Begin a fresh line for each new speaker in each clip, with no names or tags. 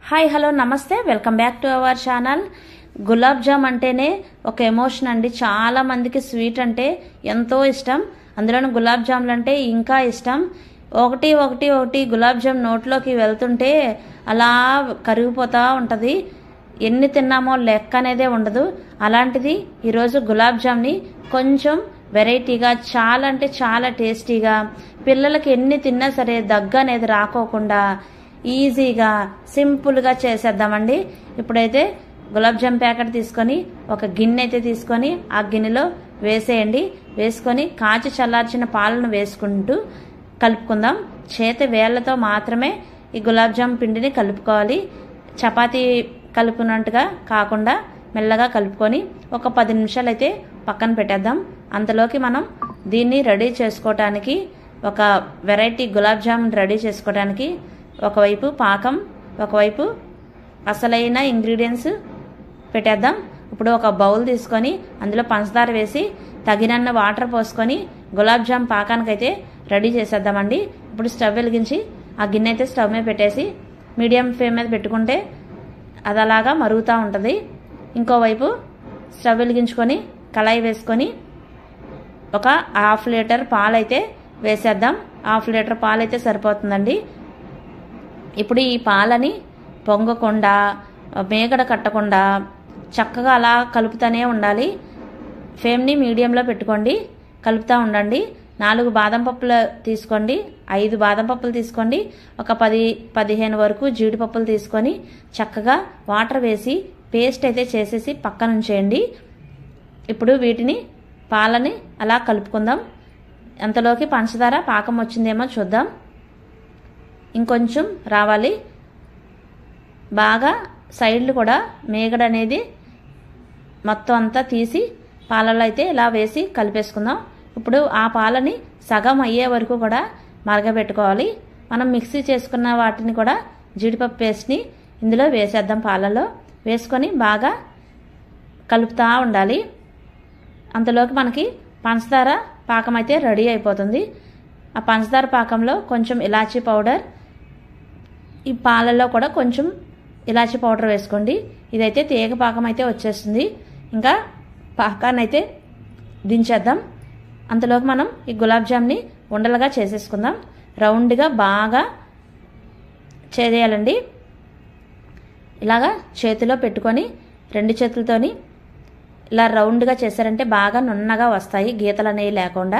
Hi hello నమస్తే welcome back to our channel. Gulab jam అంటేనే ఒక ఎమోషన్ అండి. చాలా మందికి స్వీట్ అంటే ఎంతో ఇష్టం, అందులోనూ గులాబ్ జాములు అంటే ఇంకా ఇష్టం. ఒకటి ఒకటి ఒకటి గులాబ్ జామ్ నోట్లోకి వెళ్తుంటే అలా కరిగిపోతూ ఉంటుంది. ఎన్ని తిన్నామో లెక్క అనేదే ఉండదు. అలాంటిది ఈరోజు గులాబ్ జామ్ని కొంచెం వెరైటీగా, చాలా అంటే చాలా టేస్టీగా, పిల్లలకి ఎన్ని తిన్నా సరే దగ్గు అనేది రాకోకుండా ఈజీగా సింపుల్గా చేసేద్దామండి. ఇప్పుడైతే గులాబ్ జామ్ ప్యాకెట్ తీసుకొని ఒక గిన్నె అయితే తీసుకొని ఆ గిన్నెలో వేసేయండి. వేసుకొని కాచి చల్లార్చిన పాలను వేసుకుంటూ కలుపుకుందాం. చేతి వేళ్లతో మాత్రమే ఈ గులాబ్ జామ్ పిండిని కలుపుకోవాలి. చపాతీ కలుపుకున్నట్టుగా కాకుండా మెల్లగా కలుపుకొని ఒక 10 నిమిషాలు అయితే పక్కన పెట్టేద్దాం. అంతలోకి మనం దీన్ని రెడీ చేసుకోవటానికి, ఒక వెరైటీ గులాబ్ జామ్ రెడీ చేసుకోవడానికి ఒకవైపు పాకం, ఒకవైపు అసలైన ఇంగ్రీడియంట్స్ పెట్టేద్దాం. ఇప్పుడు ఒక బౌల్ తీసుకొని అందులో పంచదార వేసి తగినన్న వాటర్ పోసుకొని గులాబ్ జామ్ పాకానికైతే రెడీ చేసేద్దామండి. ఇప్పుడు స్టవ్ వెలిగించి ఆ గిన్నె అయితే స్టవ్ మీద పెట్టేసి మీడియం ఫ్లేమ్ మీద పెట్టుకుంటే అది అలాగా మరుగుతూ ఉంటుంది. ఇంకోవైపు స్టవ్ వెలిగించుకొని కళాయి వేసుకొని ఒక 1/2 లీటర్ పాలు అయితే వేసేద్దాం. 1/2 లీటర్ పాలు అయితే సరిపోతుందండి. ఇప్పుడు ఈ పాలని పొంగకుండా, మేగడ కట్టకుండా చక్కగా అలా కలుపుతూనే ఉండాలి. ఫ్లేమ్ని మీడియంలో పెట్టుకోండి, కలుపుతూ ఉండండి. 4 బాదం పప్పులు తీసుకోండి, 5 బాదం పప్పులు తీసుకోండి, ఒక 10-15 వరకు జీడిపప్పులు తీసుకొని చక్కగా వాటర్ వేసి పేస్ట్ అయితే చేసేసి పక్కన ఉంచేయండి. ఇప్పుడు వీటిని పాలని అలా కలుపుకుందాం. అంతలోకి పంచదార పాకం వచ్చిందేమో చూద్దాం. ఇంకొంచెం రావాలి. బాగా సైడ్లు కూడా మేగడ అనేది మొత్తం అంతా తీసి పాలలో అయితే ఇలా వేసి కలిపేసుకుందాం. ఇప్పుడు ఆ పాలని సగం అయ్యే వరకు కూడా మరగబెట్టుకోవాలి. మనం మిక్సీ చేసుకున్న వాటిని కూడా జీడిపప్పు పేస్ట్ని ఇందులో వేసేద్దాం. పాలలో వేసుకొని బాగా కలుపుతూ ఉండాలి. అంతలోకి మనకి పంచదార పాకం అయితే రెడీ అయిపోతుంది. ఆ పంచదార పాకంలో కొంచెం ఇలాచీ పౌడర్, ఈ పాలల్లో కూడా కొంచెం ఇలాచీ పౌడర్ వేసుకోండి. ఇదైతే తీగ పాకం అయితే వచ్చేస్తుంది. ఇంకా పాకాన్ని అయితే దించేద్దాం. అంతలోకి మనం ఈ గులాబ్ జామ్ని ఉండలుగా చేసేసుకుందాం. రౌండ్గా బాగా చేయాలండి. ఇలాగా చేతిలో పెట్టుకొని 2 చేతులతోని ఇలా రౌండ్గా చేశారంటే బాగా నున్నగా వస్తాయి, గీతలు అనేవి లేకుండా.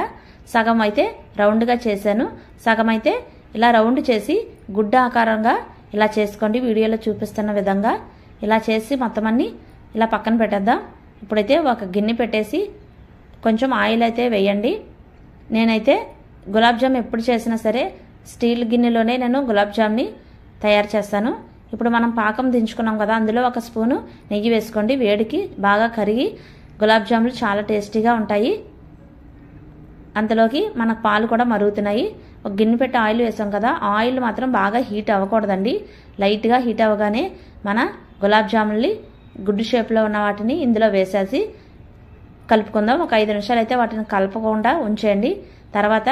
సగం అయితే రౌండ్గా చేశాను, సగం అయితే ఇలా రౌండ్ చేసి గుడ్డ ఆకారంగా ఇలా చేసుకోండి. వీడియోలో చూపిస్తున్న విధంగా ఇలా చేసి మొత్తం అన్ని ఇలా పక్కన పెట్టేద్దాం. ఇప్పుడైతే ఒక గిన్నె పెట్టేసి కొంచెం ఆయిల్ అయితే వేయండి. నేనైతే గులాబ్ జామ్ ఎప్పుడు చేసినా సరే స్టీల్ గిన్నెలోనే నేను గులాబ్ జామ్ని తయారు చేస్తాను. ఇప్పుడు మనం పాకం దించుకున్నాం కదా, అందులో 1 స్పూను నెయ్యి వేసుకోండి. వేడికి బాగా కరిగి గులాబ్ జాములు చాలా టేస్టీగా ఉంటాయి. అంతలోకి మనకు పాలు కూడా మరుగుతున్నాయి. ఒక గిన్నె పెట్టి ఆయిల్ వేసాం కదా, ఆయిల్ మాత్రం బాగా హీట్ అవ్వకూడదండి. లైట్గా హీట్ అవ్వగానే మన గులాబ్ జాములని గుడ్డు షేప్లో ఉన్న వాటిని ఇందులో వేసేసి కలుపుకుందాం. ఒక 5 నిమిషాలు అయితే వాటిని కలపకుండా ఉంచేయండి. తర్వాత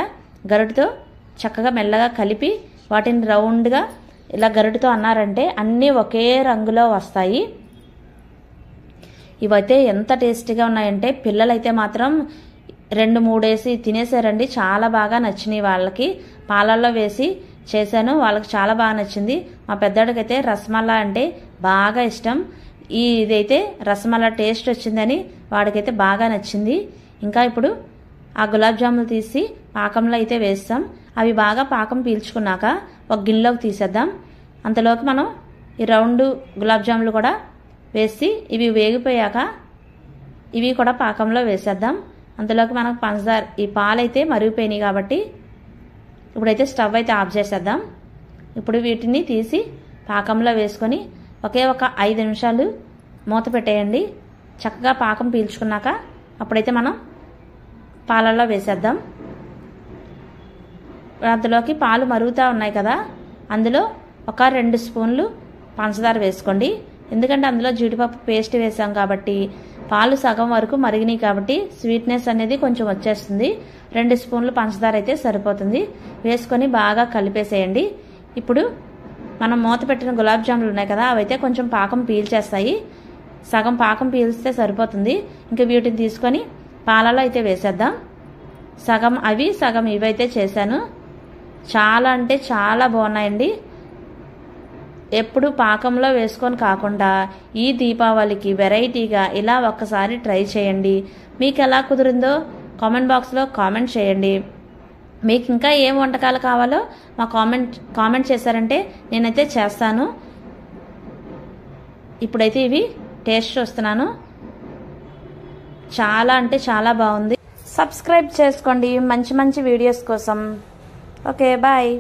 గరిటతో చక్కగా మెల్లగా కలిపి వాటిని రౌండ్గా ఇలా గరిటతో అన్నారంటే అన్నీ ఒకే రంగులో వస్తాయి. ఇవైతే ఎంత టేస్టీగా ఉన్నాయంటే పిల్లలైతే మాత్రం 2-3 వేసి తినేసారండి. చాలా బాగా నచ్చినాయి వాళ్ళకి. పాలల్లో వేసి చేశాను, వాళ్ళకి చాలా బాగా నచ్చింది. మా పెద్దోడికైతే రసమల్లా అంటే బాగా ఇష్టం. ఇదైతే రసమల్లా టేస్ట్ వచ్చిందని వాడికైతే బాగా నచ్చింది. ఇంకా ఇప్పుడు ఆ గులాబ్ జాములు తీసి పాకంలో అయితే వేస్తాం. అవి బాగా పాకం పీల్చుకున్నాక ఒక గిన్నెలోకి తీసేద్దాం. అంతలోకి మనం ఈ రౌండ్ గులాబ్ జాములు కూడా వేసి ఇవి వేగిపోయాక ఇవి కూడా పాకంలో వేసేద్దాం. అంతలోకి మనకు పంచదార, ఈ పాలైతే మరిగిపోయినాయి కాబట్టి ఇప్పుడైతే స్టవ్ అయితే ఆఫ్ చేసేద్దాం. ఇప్పుడు వీటిని తీసి పాకంలో వేసుకొని ఒకే ఒక 5 నిమిషాలు మూత పెట్టేయండి. చక్కగా పాకం పీల్చుకున్నాక అప్పుడైతే మనం పాలల్లో వేసేద్దాం. అందులోకి పాలు మరుగుతూ ఉన్నాయి కదా, అందులో ఒక 2 స్పూన్లు పంచదార వేసుకోండి. ఎందుకంటే అందులో జీడిపప్పు పేస్ట్ వేసాం కాబట్టి పాలు సగం వరకు మరిగినాయి కాబట్టి స్వీట్నెస్ అనేది కొంచెం వచ్చేస్తుంది. 2 స్పూన్లు పంచదార అయితే సరిపోతుంది. వేసుకొని బాగా కలిపేసేయండి. ఇప్పుడు మనం మూత పెట్టిన గులాబ్ జాములు ఉన్నాయి కదా, అవైతే కొంచెం పాకం పీల్చేస్తాయి. సగం పాకం పీల్స్తే సరిపోతుంది. ఇంకా వీటిని తీసుకొని పాలలో అయితే వేసేద్దాం. సగం అవి సగం ఇవైతే చేశాను. చాలా అంటే చాలా బాగున్నాయండి. ఎప్పుడు పాకంలో వేసుకొని కాకుండా ఈ దీపావళికి వెరైటీగా ఇలా ఒక్కసారి ట్రై చేయండి. మీకు ఎలా కుదిరిందో కామెంట్ బాక్స్లో కామెంట్ చేయండి. మీకు ఇంకా ఏం వంటకాలు కావాలో మా కామెంట్ చేశారంటే నేనైతే చేస్తాను. ఇప్పుడైతే ఇవి టేస్ట్ చూస్తున్నాను. చాలా అంటే చాలా బాగుంది. సబ్స్క్రైబ్ చేసుకోండి మంచి మంచి వీడియోస్ కోసం. Okay, bye.